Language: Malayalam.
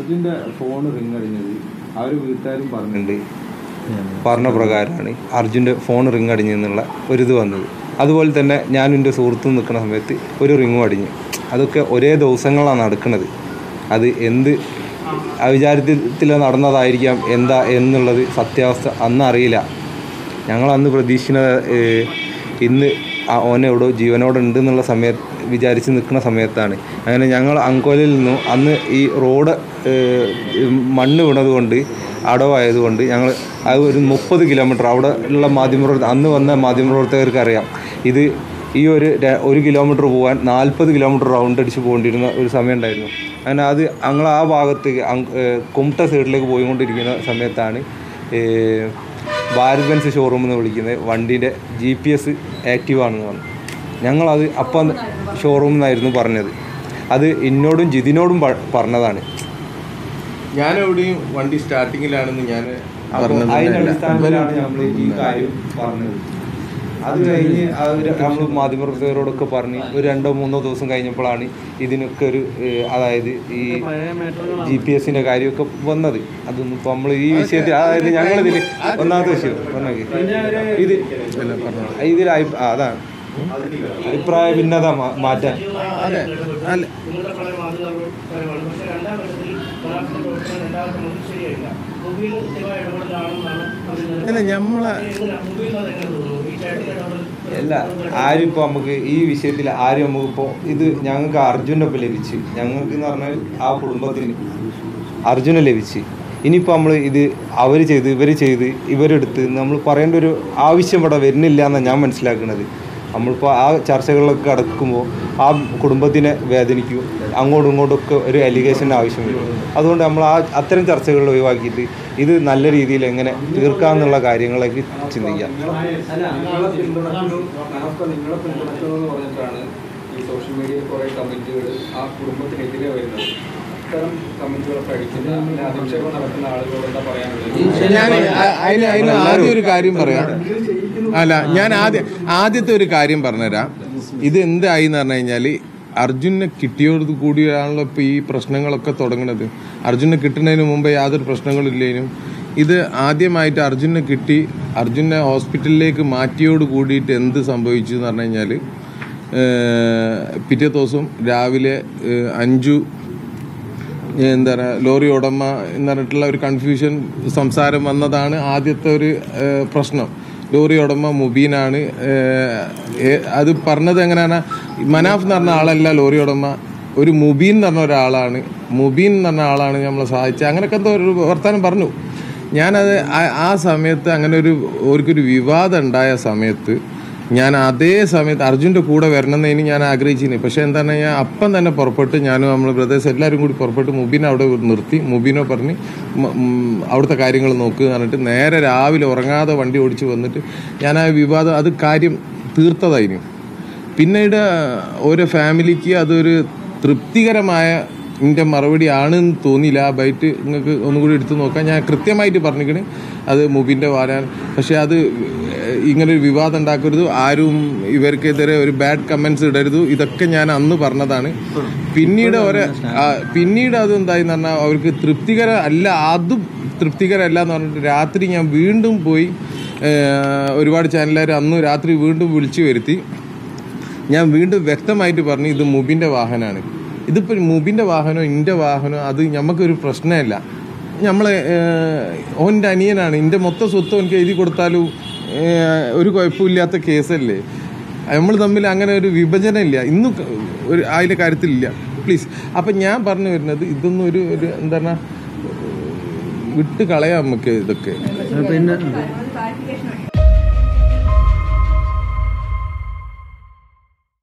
അർജുൻ്റെ ഫോൺ റിങ് അടിഞ്ഞത് അവർ വീട്ടുകാരും പറഞ്ഞ പ്രകാരമാണ് അർജുൻ്റെ ഫോൺ റിങ് അടിഞ്ഞെന്നുള്ള ഒരിത് വന്നത്. അതുപോലെ തന്നെ ഞാൻ എൻ്റെ സുഹൃത്തും നിൽക്കുന്ന സമയത്ത് ഒരു റിങ്ങും അടിഞ്ഞു. അതൊക്കെ ഒരേ ദിവസങ്ങളാണ് നടക്കുന്നത്. അത് എന്ത് അവിചാരിതത്തിൽ നടന്നതായിരിക്കാം എന്താ എന്നുള്ളത് സത്യാവസ്ഥ അന്ന് അറിയില്ല. ഞങ്ങളന്ന് പ്രതീക്ഷിക്കുന്നത് ഇന്ന് ഓനെ എവിടെയോ ജീവനോടെ ഉണ്ടെന്നുള്ള വിചാരിച്ച് നിൽക്കുന്ന സമയത്താണ്. അങ്ങനെ ഞങ്ങൾ അങ്കോലയിൽ നിന്നും അന്ന് ഈ റോഡ് മണ്ണ് വീണതുകൊണ്ട് അടവായതുകൊണ്ട് ഞങ്ങൾ അത് ഒരു 30 കിലോമീറ്റർ അവിടെ ഉള്ള അന്ന് വന്ന മാധ്യമപ്രവർത്തകർക്ക് അറിയാം. ഇത് ഈ ഒരു കിലോമീറ്റർ പോകാൻ 40 കിലോമീറ്റർ റൗണ്ട് അടിച്ച് പോകേണ്ടിയിരുന്ന ഒരു സമയം ഉണ്ടായിരുന്നു. അങ്ങനെ അത് ഞങ്ങൾ ആ ഭാഗത്തേക്ക് കുമട്ട സൈഡിലേക്ക് പോയിക്കൊണ്ടിരിക്കുന്ന സമയത്താണ് ഭാരത് ബെൻസ് ഷോറൂമിൽ നിന്ന് വിളിക്കുന്നത് വണ്ടീൻ്റെ GPS ആക്റ്റീവ് ആണെന്ന് പറഞ്ഞു. ഞങ്ങളത് അപ്പം ഷോറൂമിൽ നിന്നായിരുന്നു പറഞ്ഞത്. അത് എന്നോടും ജിതിനോടും പറഞ്ഞതാണ്. ഞാനെവിടെയും വണ്ടി സ്റ്റാർട്ടിങ്ങിലാണെന്ന് ഞാൻ പറഞ്ഞത്. അതിൻ്റെ അടിസ്ഥാനത്തിലാണ് നമ്മൾ ഈ കാര്യം പറഞ്ഞത്. അത് കഴിഞ്ഞ് നമ്മൾ മാധ്യമപ്രവർത്തകരോടൊക്കെ പറഞ്ഞ് ഒരു 2-3 ദിവസം കഴിഞ്ഞപ്പോഴാണ് ഇതിനൊക്കെ അതായത് ഈ GPS കാര്യമൊക്കെ വന്നത്. അതൊന്നും ഇപ്പോൾ നമ്മൾ ഈ വിഷയത്തിൽ അതായത് ഞങ്ങളിതിൽ ഒന്നാമത്തെ വിഷയം ഇതിൽ അതാണ് അഭിപ്രായ ഭിന്നത മാറ്റാൻ. അല്ല ആരും ഇപ്പോൾ നമുക്ക് ഈ വിഷയത്തിൽ ആരും നമുക്കിപ്പോൾ ഇത് ഞങ്ങൾക്ക് അർജുനൊപ്പം ലഭിച്ച് ഞങ്ങൾക്ക് എന്ന് പറഞ്ഞാൽ ആ കുടുംബത്തിന് അർജുനെ ലഭിച്ച് ഇനിയിപ്പോൾ നമ്മൾ ഇത് അവർ ചെയ്ത് ഇവരെടുത്ത് നമ്മൾ പറയേണ്ട ഒരു ആവശ്യം ഇവിടെ വരുന്നില്ല എന്നാണ് ഞാൻ മനസ്സിലാക്കുന്നത്. നമ്മളിപ്പോൾ ആ ചർച്ചകളിലൊക്കെ കടക്കുമ്പോൾ ആ കുടുംബത്തിനെ വേദനിക്കും, അങ്ങോട്ടും ഇങ്ങോട്ടൊക്കെ ഒരു അലിഗേഷൻ്റെ ആവശ്യം വരും. അതുകൊണ്ട് നമ്മൾ അത്തരം ചർച്ചകൾ ഒഴിവാക്കിയിട്ട് ഇത് നല്ല രീതിയിൽ എങ്ങനെ തീർക്കാമെന്നുള്ള കാര്യങ്ങളൊക്കെ ചിന്തിക്കാം. ഈ സോഷ്യൽ മീഡിയയിൽ കുറേ കമൻറ്റുകൾ ആ കുടുംബത്തിനെതിരെ വരുന്നത്. ഇത്തരം കമൻറ്റുകളൊക്കെ അടിക്കുന്ന അധിക്ഷേപം നടക്കുന്ന ആളുകളോട് എന്താ പറയാനുള്ളത്? അതിന് ആദ്യം ഒരു കാര്യം പറയാം. ഞാൻ ആദ്യത്തെ ഒരു കാര്യം പറഞ്ഞുതരാം. ഇത് എന്തായി എന്ന് പറഞ്ഞു കഴിഞ്ഞാൽ അർജുനെ കിട്ടിയോട് കൂടിയാണല്ലോ ഇപ്പോൾ ഈ പ്രശ്നങ്ങളൊക്കെ തുടങ്ങുന്നത്. അർജുനെ കിട്ടുന്നതിന് മുമ്പേ യാതൊരു പ്രശ്നങ്ങളില്ലേനും ഇത് ആദ്യമായിട്ട് അർജുനെ കിട്ടി അർജുനെ ഹോസ്പിറ്റലിലേക്ക് മാറ്റിയോട് കൂടിയിട്ട് എന്ത് സംഭവിച്ചു എന്ന് പറഞ്ഞു കഴിഞ്ഞാൽ പിറ്റേ ദിവസം രാവിലെ 5 എന്താ പറയുക ലോറി ഉടമ എന്ന് പറഞ്ഞിട്ടുള്ള ഒരു കൺഫ്യൂഷൻ സംസാരം വന്നതാണ് ആദ്യത്തെ ഒരു പ്രശ്നം. ലോറി ഉടമ മുബീനാണ്. അത് പറഞ്ഞത് എങ്ങനെയാണ്, മനാഫ് എന്ന് പറഞ്ഞ ആളല്ല ലോറി ഉടമ, ഒരു മുബീൻ എന്ന് പറഞ്ഞ ഒരാളാണ്. മുബീൻ എന്ന് പറഞ്ഞ ആളാണ് നമ്മളെ സഹായിച്ചത്. അങ്ങനെയൊക്കെ എന്തോ ഒരു വർത്തമാനം പറഞ്ഞു. ഞാനത് ആ സമയത്ത് അങ്ങനെ അവർക്കൊരു വിവാദം ഉണ്ടായ സമയത്ത് ഞാൻ അതേ സമയത്ത് അർജുൻ്റെ കൂടെ വരണമെന്ന് ഞാൻ ആഗ്രഹിച്ചിരുന്നു. പക്ഷെ എന്താണ് ഞാൻ അപ്പം തന്നെ പുറപ്പെട്ട് ഞാനും നമ്മൾ ബ്രദേഴ്സ് എല്ലാവരും കൂടി പുറപ്പെട്ട് മുബീനെ അവിടെ നിർത്തി. മുബീനോ പറഞ്ഞ് അവിടുത്തെ കാര്യങ്ങൾ നോക്കുക പറഞ്ഞിട്ട് നേരെ രാവിലെ ഉറങ്ങാതെ വണ്ടി ഓടിച്ച് വന്നിട്ട് ഞാൻ ആ വിവാദം അത് കാര്യം തീർത്തതായിരുന്നു. പിന്നീട് ഓരോ ഫാമിലിക്ക് അതൊരു തൃപ്തികരമായ എൻ്റെ മറുപടി ആണെന്ന് തോന്നിയില്ല. ആ ബൈറ്റ് നിങ്ങൾക്ക് ഒന്നുകൂടി എടുത്ത് നോക്കാം. ഞാൻ കൃത്യമായിട്ട് പറഞ്ഞിരിക്കണേ അത് മുബീൻ്റെ വാരാണ്. പക്ഷെ അത് ഇങ്ങനൊരു വിവാദം ഉണ്ടാക്കരുത്, ആരും ഇവർക്കെതിരെ ഒരു ബാഡ് കമൻസ് ഇടരുത്, ഇതൊക്കെ ഞാൻ അന്ന് പറഞ്ഞതാണ്. പിന്നീട് അതെന്തായെന്ന് പറഞ്ഞാൽ അവർക്ക് അതും തൃപ്തികരമല്ല എന്ന് പറഞ്ഞിട്ട് രാത്രി ഞാൻ വീണ്ടും പോയി ഒരുപാട് ചാനലുകാർ അന്ന് രാത്രി വീണ്ടും വിളിച്ചു വരുത്തി. ഞാൻ വീണ്ടും വ്യക്തമായിട്ട് പറഞ്ഞു ഇത് മുബീൻ്റെ വാഹനമാണ്. ഇതിപ്പോൾ മുബീൻ്റെ വാഹനമോ എൻ്റെ വാഹനമോ അത് നമുക്കൊരു പ്രശ്നമല്ല. ഓൻ്റെ അനിയനാണ്, എൻ്റെ മൊത്തം സ്വത്ത് എനിക്ക് എഴുതി കൊടുത്താലും ഒരു കുഴപ്പമില്ലാത്ത കേസല്ലേ. നമ്മൾ തമ്മിൽ അങ്ങനെ ഒരു വിഭജനം ഇല്ല, ഇന്നും അതിൻ്റെ കാര്യത്തിലില്ല. പ്ലീസ്. അപ്പം ഞാൻ പറഞ്ഞു വരുന്നത് ഇതൊന്നും ഒരു എന്താ പറഞ്ഞാൽ വിട്ട് കളയാം നമുക്ക് ഇതൊക്കെ. പിന്നെ